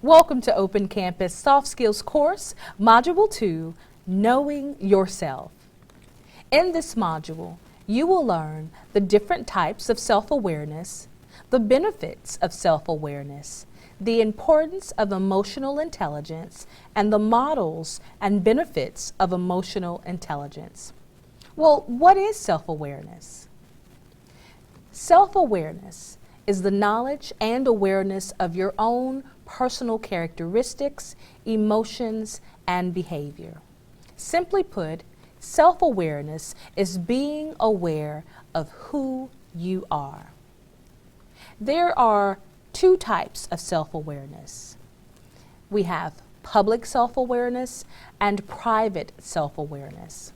Welcome to Open Campus Soft Skills course, Module 2, Knowing Yourself. In this module, you will learn the different types of self-awareness, the benefits of self-awareness, the importance of emotional intelligence, and the models and benefits of emotional intelligence. Well, what is self-awareness? Self-awareness is the knowledge and awareness of your own personal characteristics, emotions, and behavior. Simply put, self-awareness is being aware of who you are. There are two types of self-awareness. We have public self-awareness and private self-awareness.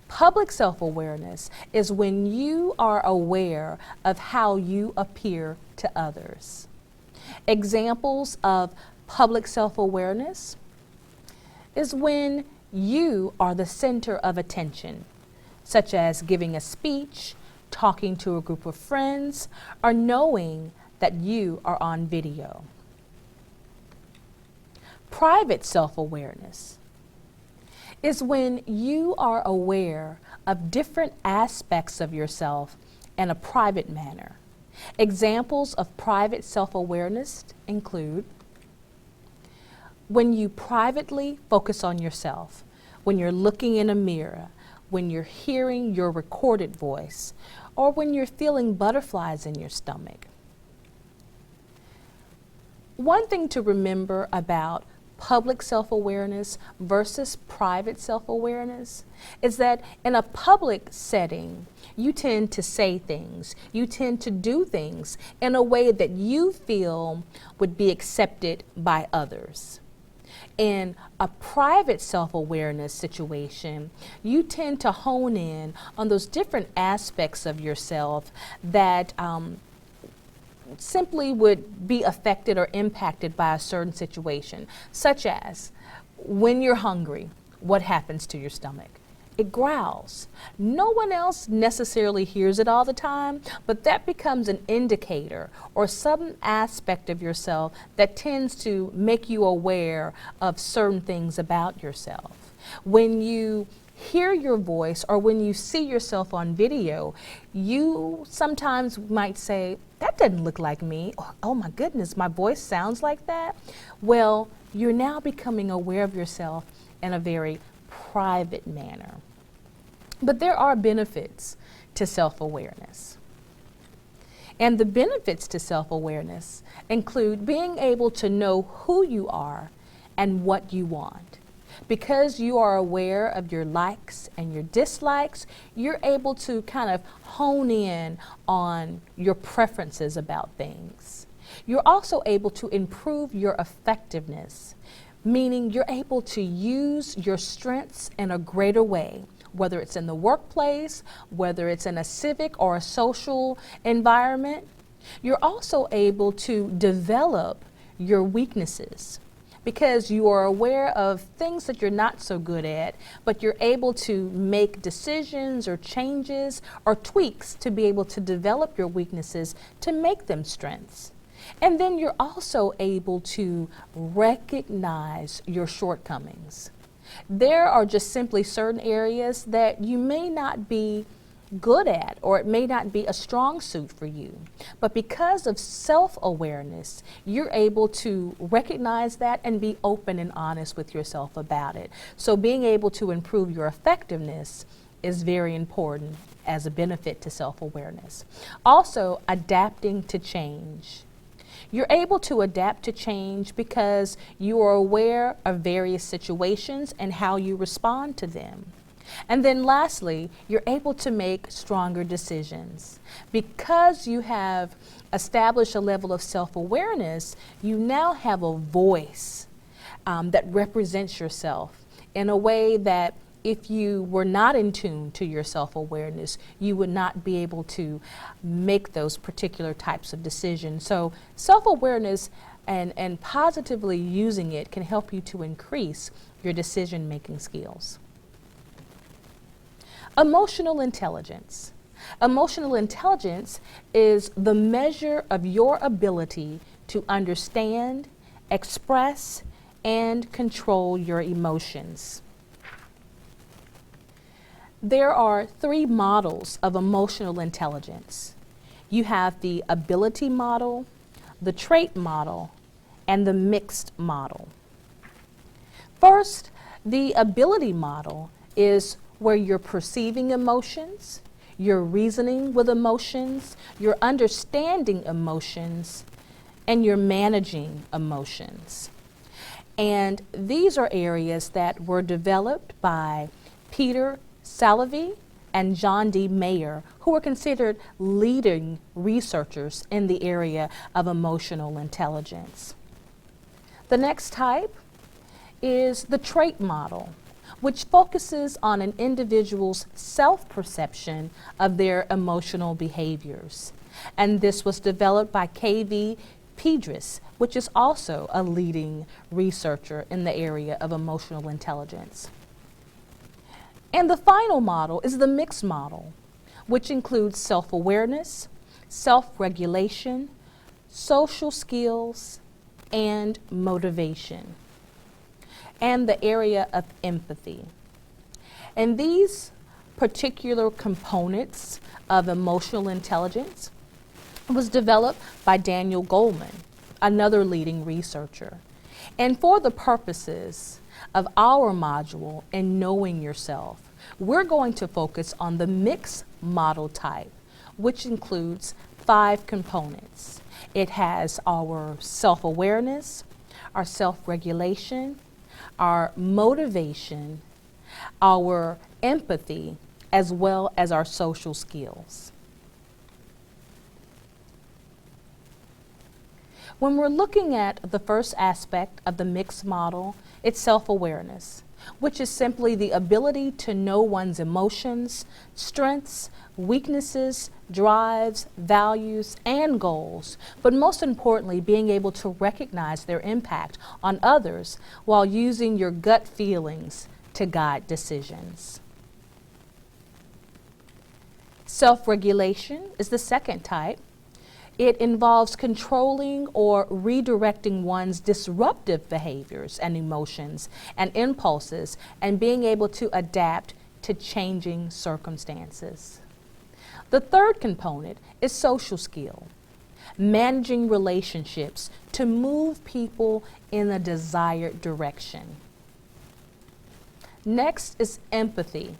Public self-awareness is when you are aware of how you appear to others. Examples of public self-awareness is when you are the center of attention, such as giving a speech, talking to a group of friends, or knowing that you are on video. Private self-awareness is when you are aware of different aspects of yourself in a private manner. Examples of private self-awareness include when you privately focus on yourself, when you're looking in a mirror, when you're hearing your recorded voice, or when you're feeling butterflies in your stomach. One thing to remember about public self-awareness versus private self-awareness is that in a public setting, you tend to say things, you tend to do things in a way that you feel would be accepted by others. In a private self-awareness situation, you tend to hone in on those different aspects of yourself that simply would be affected or impacted by a certain situation, such as when you're hungry, what happens to your stomach? It growls. No one else necessarily hears it all the time, but that becomes an indicator or some aspect of yourself that tends to make you aware of certain things about yourself. When you hear your voice or when you see yourself on video, you sometimes might say, that doesn't look like me. Oh my goodness, my voice sounds like that. Well, you're now becoming aware of yourself in a very private manner. But there are benefits to self-awareness. And the benefits to self-awareness include being able to know who you are and what you want. Because you are aware of your likes and your dislikes, you're able to kind of hone in on your preferences about things. You're also able to improve your effectiveness, meaning you're able to use your strengths in a greater way, whether it's in the workplace, whether it's in a civic or a social environment. You're also able to develop your weaknesses, because you are aware of things that you're not so good at, but you're able to make decisions or changes or tweaks to be able to develop your weaknesses to make them strengths. And then you're also able to recognize your shortcomings. There are just simply certain areas that you may not be good at, or it may not be a strong suit for you. But because of self-awareness, you're able to recognize that and be open and honest with yourself about it. So being able to improve your effectiveness is very important as a benefit to self-awareness. Also, adapting to change. You're able to adapt to change because you are aware of various situations and how you respond to them. And then lastly, you're able to make stronger decisions. Because you have established a level of self-awareness, you now have a voice that represents yourself in a way that if you were not in tune to your self-awareness, you would not be able to make those particular types of decisions. So self-awareness and positively using it can help you to increase your decision-making skills. Emotional intelligence. Emotional intelligence is the measure of your ability to understand, express, and control your emotions. There are 3 models of emotional intelligence. You have the ability model, the trait model, and the mixed model. First, the ability model is where you're perceiving emotions, you're reasoning with emotions, you're understanding emotions, and you're managing emotions. And these are areas that were developed by Peter Salovey and John D. Mayer, who were considered leading researchers in the area of emotional intelligence. The next type is the trait model, which focuses on an individual's self-perception of their emotional behaviors. And this was developed by K.V. Pedris, which is also a leading researcher in the area of emotional intelligence. And the final model is the mixed model, which includes self-awareness, self-regulation, social skills, and motivation, and the area of empathy. And these particular components of emotional intelligence was developed by Daniel Goleman, another leading researcher. And for the purposes of our module in Knowing Yourself, we're going to focus on the mixed model type, which includes 5 components. It has our self-awareness, our self-regulation, our motivation, our empathy, as well as our social skills. When we're looking at the first aspect of the mixed model, it's self-awareness, which is simply the ability to know one's emotions, strengths, weaknesses, drives, values, and goals, but most importantly, being able to recognize their impact on others while using your gut feelings to guide decisions. Self-regulation is the second type. It involves controlling or redirecting one's disruptive behaviors and emotions and impulses and being able to adapt to changing circumstances. The third component is social skill, managing relationships to move people in a desired direction. Next is empathy,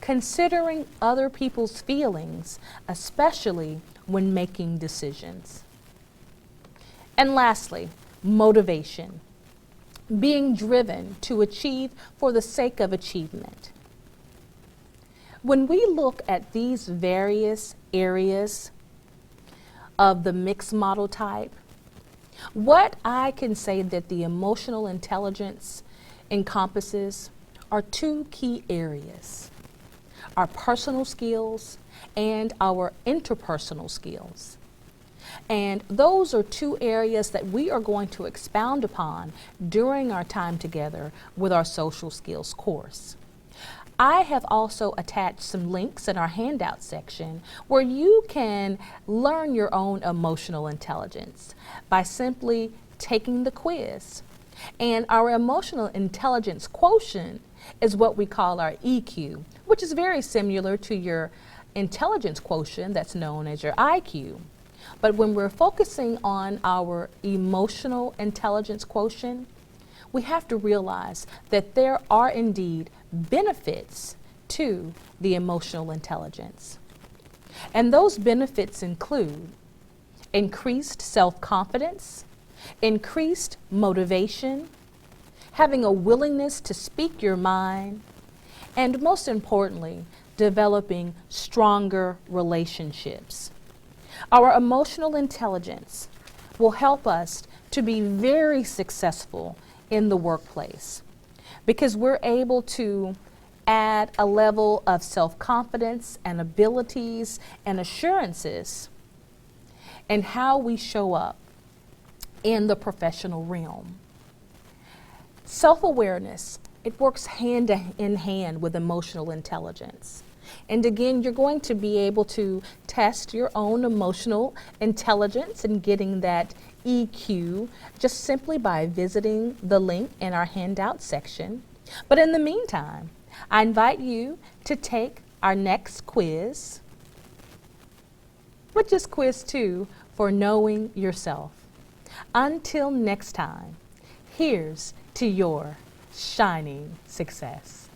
considering other people's feelings, especially when making decisions. And lastly, motivation, being driven to achieve for the sake of achievement. When we look at these various areas of the mixed model type, what I can say that the emotional intelligence encompasses are 2 key areas: our personal skills and our interpersonal skills. And those are 2 areas that we are going to expound upon during our time together with our social skills course. I have also attached some links in our handout section where you can learn your own emotional intelligence by simply taking the quiz. And our emotional intelligence quotient is what we call our EQ, which is very similar to your intelligence quotient that's known as your IQ. But when we're focusing on our emotional intelligence quotient, we have to realize that there are indeed benefits to the emotional intelligence. And those benefits include increased self-confidence, increased motivation, having a willingness to speak your mind, and most importantly, developing stronger relationships. Our emotional intelligence will help us to be very successful in the workplace because we're able to add a level of self-confidence and abilities and assurances in how we show up in the professional realm. Self-awareness, it works hand in hand with emotional intelligence. And again, you're going to be able to test your own emotional intelligence and getting that EQ just simply by visiting the link in our handout section. But in the meantime, I invite you to take our next quiz, which is quiz 2 for knowing yourself. Until next time, here's to your shining success.